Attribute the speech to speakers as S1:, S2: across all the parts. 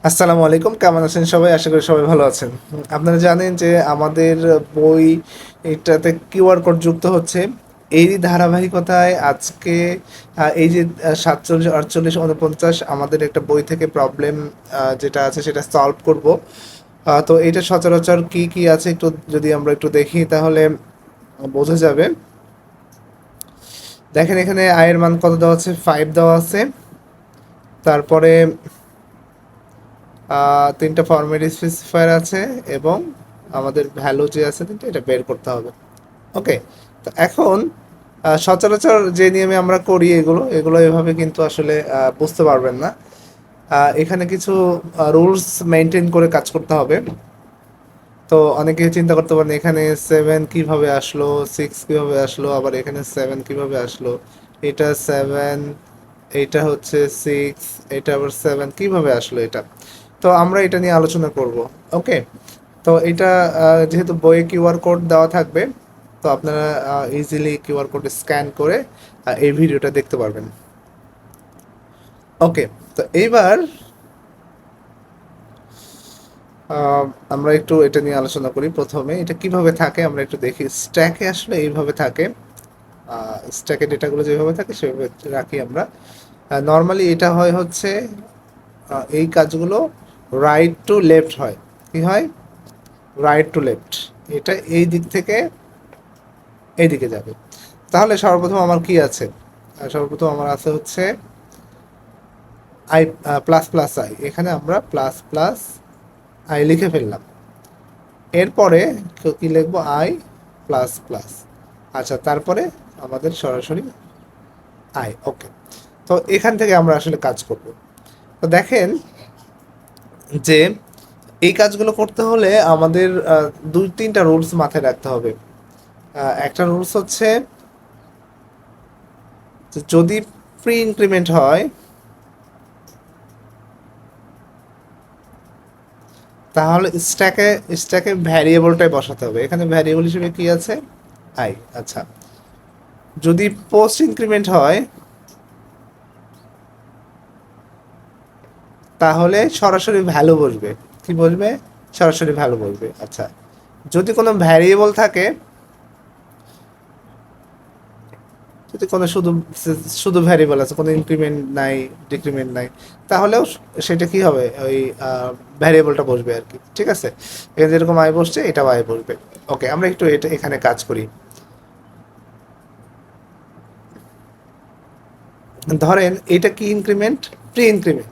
S1: আসসালামু আলাইকুম, কেমন আছেন সবাই? আশা করি সবাই ভালো আছেন। আপনারা জানেন যে আমাদের বই এটাতে কিউআর কোড যুক্ত হচ্ছে। এরই ধারাবাহিকতায় আজকে এই যে 47, 48, 49 আমাদের একটা বই থেকে প্রবলেম যেটা আছে সেটা সলভ করব। তো এটা সচরাচর কি কি আছে একটু যদি আমরা একটু দেখি তাহলে বোঝা যাবে। দেখেন এখানে আয়ের মান কত দেওয়া আছে, 5 দেওয়া আছে। তারপরে তিনটা ফরম্যাট স্পেসিফায়ার আছে এবং আমাদের ভ্যালু যে আছে তিনটা এটা বের করতে হবে। ওকে, তো এখন সচরাচর যে নিয়মে আমরা করি এগুলো এভাবে কিন্তু আসলে বুঝতে পারবেন না। এখানে কিছু রুলস মেনটেন করে কাজ করতে হবে। তো অনেকে চিন্তা করতে পারেন এখানে 7 কিভাবে আসলো, 6 কিভাবে আসলো, আবার এখানে 7 কিভাবে আসলো, এটা 7, এইটা হচ্ছে 6, এটা আবার 7 কিভাবে আসলো এটা। তো আমরা এটা নিয়ে আলোচনা করব। ওকে, তো এটা যেহেতু বইয়ে কিউআর কোড দেওয়া থাকবে, তো আপনারা ইজিলি কিউআর কোড স্ক্যান করে এই ভিডিওটা দেখতে পারবেন। ওকে, তো এইবার আহ, আমরা একটু এটা নিয়ে আলোচনা করি। প্রথমে এটা কিভাবে থাকে আমরা একটু দেখি। স্ট্যাকে আসলে এইভাবে থাকে, স্ট্যাকে ডেটাগুলো যেভাবে থাকে সেভাবে রাখি আমরা। নর্মালি এটা হয় হচ্ছে এই কাজগুলো রাইট টু লেফট হয়। কি হয়? Right to left. এটা এই দিক থেকে এই দিকে যাবে। তাহলে সর্বপ্রথম আমার কি আছে? সর্বপ্রথম আমার আছে হচ্ছে আই প্লাস প্লাস আই। এখানে আমরা প্লাস প্লাস আই লিখে ফেললাম। এরপরে কি লিখবো? I plus plus. আচ্ছা, তারপরে আমাদের সরাসরি আই। ওকে, তো এখান থেকে আমরা আসলে কাজ করব। তো দেখেন যে এই কাজগুলো করতে হলে আমাদের দুই তিনটা রুলস মাথায় রাখতে হবে। একটা রুলস হচ্ছে যে যদি প্রি ইনক্রিমেন্ট হয় তাহলে স্ট্যাকে স্ট্যাকে ভ্যারিয়েবলটাই বসাতে হবে। এখানে ভ্যারিয়েবল হিসেবে কি আছে? আই। আচ্ছা, যদি পোস্ট ইনক্রিমেন্ট হয় তাহলে সরাসরি ভ্যালু বসবে। কি বসবে? সরাসরি ভ্যালু বসবে। আচ্ছা, যদি কোনো ভ্যারিয়েবল থাকে, যদি কোনো শুধু শুধু ভ্যারিয়েবল আছে, কোনো ইনক্রিমেন্ট নাই, ডিক্রিমেন্ট নাই, তাহলেও সেটা কি হবে? ওই ভ্যারিয়েবলটা বসবে আর কি। ঠিক আছে, এখানে যেরকম আয় বসছে এটাও আয় বসবে। ওকে, আমরা একটু এটা এখানে কাজ করি। ধরেন এটা কি ইনক্রিমেন্ট? Pre increment.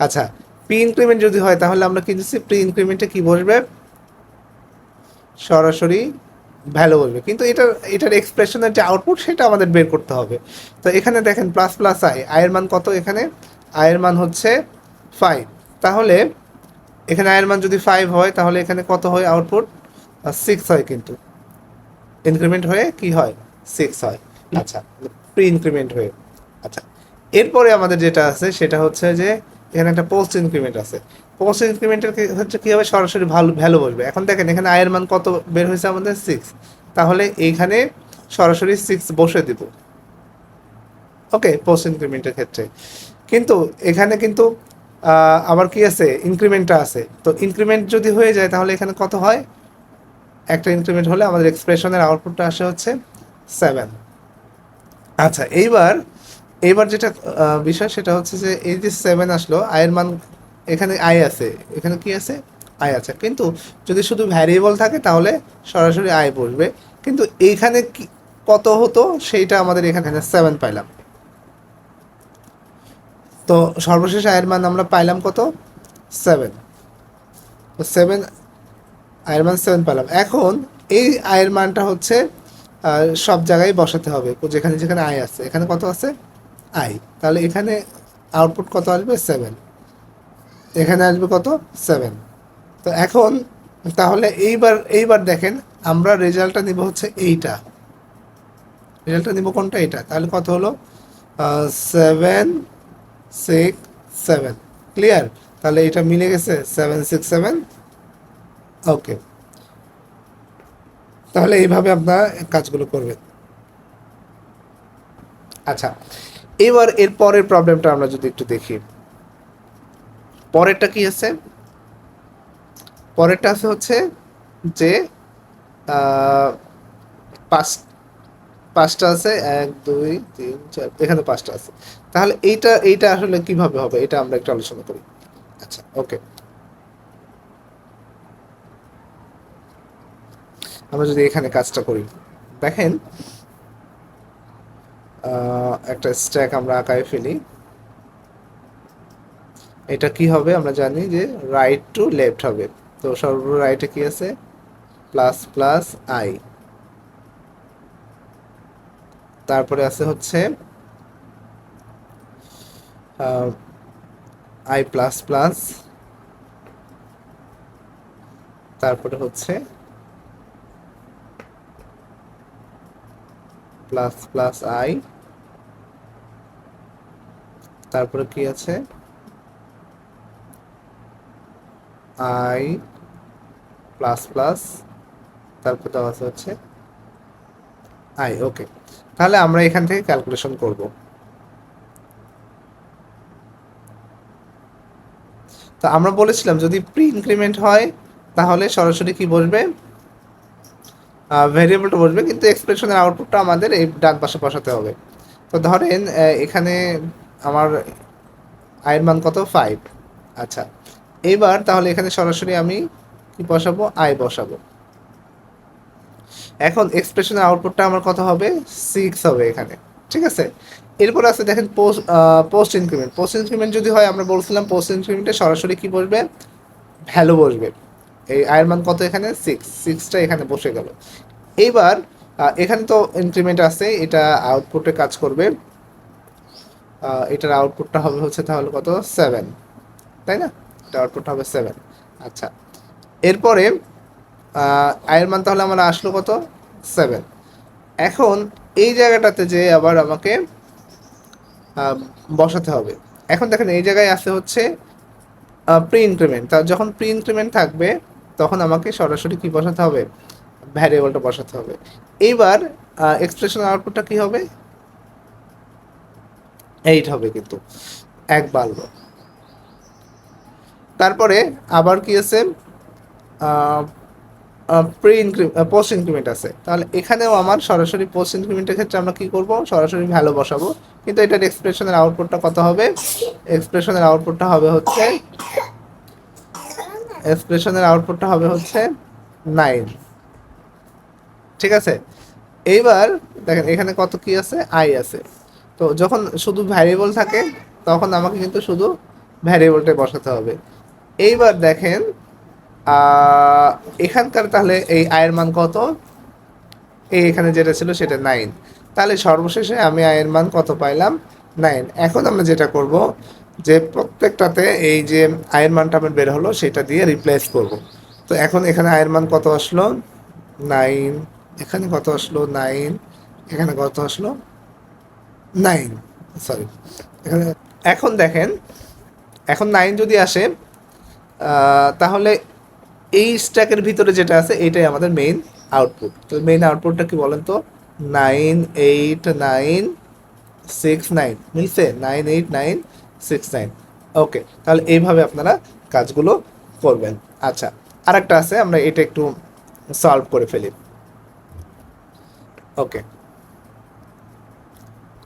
S1: আচ্ছা, প্রি ইনক্রিমেন্ট যদি হয় তাহলে আমরা কি দিচ্ছি? প্রি ইনক্রিমেন্টে কি বসবে? সরাসরি ভ্যালু বলবে। কিন্তু এটার এক্সপ্রেশনের যে আউটপুট সেটা আমাদের বের করতে হবে। তো এখানে দেখেন প্লাস প্লাস আই, আয়ের মান কত? এখানে আয়ের মান হচ্ছে 5। তাহলে এখানে আয়ের মান যদি 5 হয় তাহলে এখানে কত হয় আউটপুট? 6 হয়। কিন্তু ইনক্রিমেন্ট হয়ে কি হয়? 6 হয়। আচ্ছা, প্রি ইনক্রিমেন্ট হয়ে। আচ্ছা, এরপরে আমাদের যেটা আছে সেটা হচ্ছে যে এখানে একটা পোস্ট ইনক্রিমেন্ট আছে। পোস্ট ইনক্রিমেন্টের হচ্ছে কী হবে? সরাসরি ভ্যালু বসবে। এখন দেখেন এখানে আয়ের মান কত বের হয়েছে আমাদের? 6। তাহলে এইখানে সরাসরি 6 বসে দিব। ওকে, পোস্ট ইনক্রিমেন্টের ক্ষেত্রে। কিন্তু এখানে কিন্তু আবার কি আছে? ইনক্রিমেন্টটা আছে। তো ইনক্রিমেন্ট যদি হয়ে যায় তাহলে এখানে কত হয়? একটা ইনক্রিমেন্ট হলে আমাদের এক্সপ্রেশনের আউটপুটটা আসে হচ্ছে 7। আচ্ছা, এইবার এইবার যেটা বিষয় সেটা হচ্ছে যে এই যে 7 আসলো, আয়ের মান এখানে আয় আছে, এখানে কি আছে? আয় আছে। কিন্তু যদি শুধু ভ্যারিয়েবল থাকে তাহলে সরাসরি আয় বসবে। কিন্তু এইখানে কি কত হতো সেইটা আমাদের এখানে 7 পাইলাম। তো সর্বশেষ আয়ের মান আমরা পাইলাম কত? 7। তো 7, আয়ের মান 7 পেলাম। এখন এই আয়ের মানটা হচ্ছে সব জায়গায় বসাতে হবে। যেখানে যেখানে আয় আছে, এখানে কত আছে? আই। তাহলে এখানে আউটপুট কত আসবে? 7। এখানে আসবে কত? 7। তো এখন তাহলে এইবার দেখেন আমরা রেজাল্টটা নিব হচ্ছে এইটা। রেজাল্টটা নিব কোনটা? এটা। তাহলে কত হলো? 7, 6, 7। ক্লিয়ার? তাহলে এটা মিলে গেছে 7, 6, 7। ওকে, তাহলে এইভাবে আপনারা কাজগুলো করবেন। আচ্ছা, এবার এর পরের প্রবলেমটা আমরা যদি একটু দেখি। পরেরটা কি আছে? পরেরটা আছে হচ্ছে যে আহ, পাঁচ পাঁচটা আছে, 1 2 3 4, এখানে পাঁচটা আছে। তাহলে এইটা এইটা আসলে কিভাবে হবে এটা আমরা একটু আলোচনা করি। আচ্ছা, ওকে। আমরা যদি এখানে কাজটা করি, দেখেন একটা স্ট্যাক আমরা আঁকায় ফেলি। এটা কি হবে আমরা জানি যে রাইট টু লেফট হবে। তো সর্ব রাইটে কি আছে? প্লাস প্লাস আই, তারপরে আছে হচ্ছে আই প্লাস প্লাস, তারপরে হচ্ছে প্লাস প্লাস আই, তারপরে কি আছে? আই প্লাস প্লাস, তারপর দেওয়া আছে হচ্ছে আই। ওকে, তাহলে আমরা এখান থেকে ক্যালকুলেশন করব। তো আমরা বলেছিলাম যদি প্রি ইনক্রিমেন্ট হয় তাহলে সরাসরি কি বসবে? ভেরিয়েবলটা বসবে, কিন্তু এক্সপ্রেশনের আউটপুটটা আমাদের এই ডান পাশে বসাতে হবে। তো ধরেন এখানে আমার আয়ের মান কত? 5। আচ্ছা, এইবার তাহলে এখানে সরাসরি আমি কি বসাবো? আই বসাবো। এখন এক্সপ্রেশনের আউটপুটটা আমার কত হবে? 6 হবে এখানে। ঠিক আছে, এরপর আছে দেখেন পোস্ট ইনক্রিমেন্ট। পোস্ট ইনক্রিমেন্ট যদি হয়, আমরা বলছিলাম পোস্ট ইনক্রিমেন্টে সরাসরি কি বসবে? ভ্যালু বসবে। এই আয়ের মান কত এখানে? 6টা এখানে বসে গেল। এইবার এখানে তো ইনক্রিমেন্ট আছে, এটা আউটপুটে কাজ করবে। এটার আউটপুটটা হবে হচ্ছে তাহলে কত? 7, তাই না? এটা আউটপুটটা হবে 7। আচ্ছা, এরপরে আয়ের মান তাহলে আমার আসলো কত? 7। এখন এই জায়গাটাতে যে আবার আমাকে বসাতে হবে। এখন দেখেন এই জায়গায় আসতে হচ্ছে প্রি ইনক্রিমেন্ট। তা যখন প্রি ইনক্রিমেন্ট থাকবে তখন আমাকে সরাসরি কি বসাতে হবে? ভ্যারিয়েবলটা বসাতে হবে। এইবার এক্সপ্রেশন আউটপুটটা কি হবে? 8 হবে, কিন্তু 1 বাড়লো। তারপরে আবার কি আছে? প্রি ইনক্রিমেন্ট, পোস্ট ইনক্রিমেন্ট আছে। তাহলে এখানেও আমার সরাসরি পোস্ট ইনক্রিমেন্টের ক্ষেত্রে আমরা কি করব? সরাসরি ভ্যালু বসাবো। কিন্তু এটার এক্সপ্রেশনের আউটপুটটা কত হবে? এক্সপ্রেশনের আউটপুটটা হবে হচ্ছে এক্সপ্রেশনের আউটপুটটা হবে হচ্ছে 9। ঠিক আছে, এইবার দেখেন এখানে কত কি আছে? আই আছে। তো যখন শুধু ভ্যারিয়েবল থাকে তখন আমাকে কিন্তু শুধু ভ্যারিয়েবলটাই বসাতে হবে। এইবার দেখেন আহ, এখানকার তাহলে এই আয়ের মান কত? এই এখানে যেটা ছিল সেটা 9। তাহলে সর্বশেষে আমি আয়ের মান কত পাইলাম? 9। এখন আমরা যেটা করব যে প্রত্যেকটাতে এই যে আয়ের মানটা আমার বের হলো সেটা দিয়ে রিপ্লেস করব। তো এখন এখানে আয়ের মান কত আসলো? 9। এখানে কত আসলো? 9। এখানে কত আসলো? 9। সরি, এখানে। এখন দেখেন, এখন 9 যদি আসে তাহলে এই স্ট্যাকের ভিতরে যেটা আছে এটাই আমাদের মেইন আউটপুট। তো মেইন আউটপুটটা কি বলেন তো? 98969 মিলছে? 98969। ওকে, তাহলে এইভাবে আপনারা কাজগুলো করবেন। আচ্ছা, আরেকটা আছে, আমরা এটা একটু সলভ করে ফেলি। ওকে,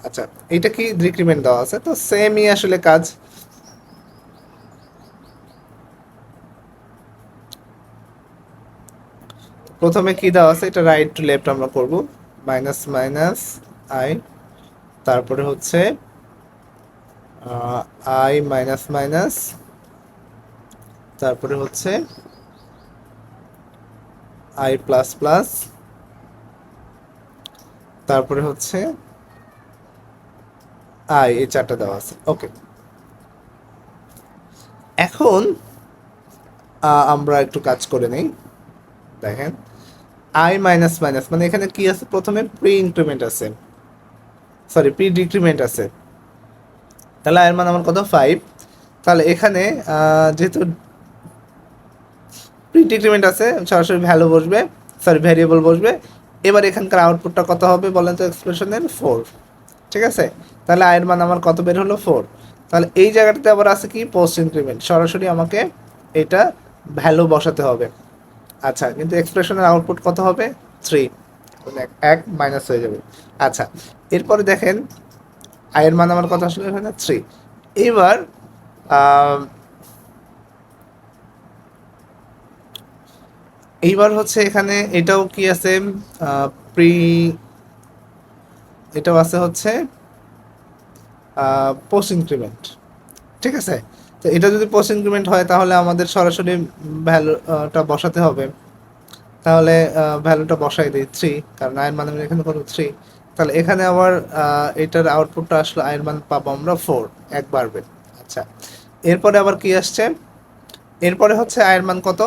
S1: আচ্ছা, এটা কি ডিক্রিমেন্ট দেওয়া আছে, তো সেমই আসলে কাজ। প্রথমে কি দেওয়া আছে? এটা রাইট টু লেফট আমরা করব। মাইনাস মাইনাস আই, তারপরে হচ্ছে আই মাইনাস মাইনাস, তারপরে হচ্ছে আই প্লাস প্লাস, তারপরে হচ্ছে আই। এই চারটা দেওয়া আছে। ওকে, এখন আমরা একটু কাজ করে নেই। দেখেন আই মাইনাস মাইনাস মানে এখানে কি আছে? প্রথমে প্রি ইনক্রিমেন্ট আছে, সরি প্রি ডিক্রিমেন্ট আছে। তাহলে আয়ের মান আমার কত? 5। তাহলে এখানে যেহেতু প্রি ডিক্রিমেন্ট আছে সরাসরি ভ্যালু বসবে, সরি ভ্যারিয়েবল বসবে। এবার এখানকার আউটপুটটা কত হবে বলেন তো? এক্সপ্রেশনের 4। ঠিক আছে, তাহলে আয়ের মান আমার কত বের হলো? 4। তাহলে এই জায়গাটাতে আবার আছে কি পোস্ট ইনক্রিমেন্ট, সরাসরি আমাকে এটা ভ্যালু বসাতে হবে। আচ্ছা, কিন্তু এক্সপ্রেশনের আউটপুট কত হবে? 3, এক মাইনাস হয়ে যাবে। আচ্ছা, এরপরে দেখেন আয়ের মান আমার কত আসলে এখানে 3। এবার এইবার হচ্ছে এখানে এটাও কি আছে, প্রি, এটাও আছে হচ্ছে পোস্ট ইনক্রিমেন্ট, ঠিক আছে। তো এটা যদি পোস্ট ইনক্রিমেন্ট হয় তাহলে আমাদের সরাসরি ভ্যালুটা বসাতে হবে। তাহলে ভ্যালুটা বসাই দিই 3, কারণ আয়ের মান আমি এখানে করবো 3। তাহলে এখানে আবার এটার আউটপুটটা আসলে আয়ের মান পাবো আমরা 4, এক বাড়বে। আচ্ছা, এরপরে আবার কি আসছে, এরপরে হচ্ছে আয়ের মান কত,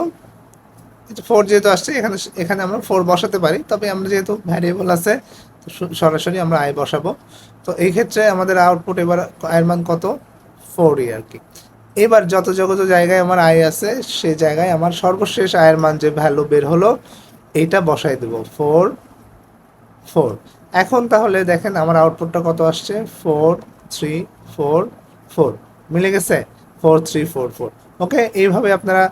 S1: 4 যেহেতু আসছে এখানে এখানে আমরা 4 বসাতে পারি, তবে আমরা যেহেতু ভ্যারিয়েবল আছে তো সরাসরি আমরা আয় বসাবো। তো এই ক্ষেত্রে আমাদের আউটপুট এবার আয়ের মান কত, 4ই আর কি। এবার যত জায়গায় আমার আয় আছে সেই জায়গায় আমার সর্বশেষ আয়ের মান যে ভ্যালু বের হলো এইটা বসাই দেবো 4, 4। এখন তাহলে দেখেন আমার আউটপুটটা কত আসছে, 4, 3, 4, 4, মিলে গেছে, 4, 3, 4, 4। ওকে, এইভাবে আপনারা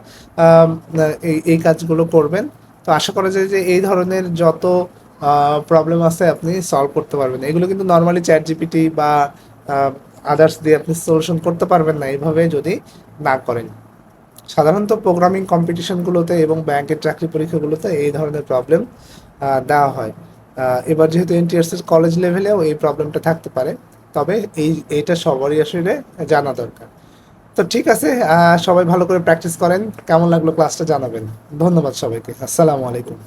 S1: এই কাজগুলো করবেন। তো আশা করা যায় যে এই ধরনের যত প্রবলেম আছে আপনি সলভ করতে পারবেন। এগুলো কিন্তু নর্মালি চ্যাট জিপিটি বা আদার্স দিয়ে আপনি সলিউশন করতে পারবেন না এইভাবে যদি না করেন। সাধারণত প্রোগ্রামিং কম্পিটিশনগুলোতে এবং ব্যাংকের চাকরি পরীক্ষাগুলোতে এই ধরনের প্রবলেম দেওয়া হয়। এবার যেহেতু এনটিআরসির কলেজ লেভেলেও এই প্রবলেমটা থাকতে পারে, তবে এইটা সবারই আসলে জানা দরকার। তো ঠিক আছে, সবাই ভালো করে প্র্যাকটিস করেন। কেমন লাগলো ক্লাসটা জানাবেন। ধন্যবাদ সবাইকে। আসসালামু আলাইকুম।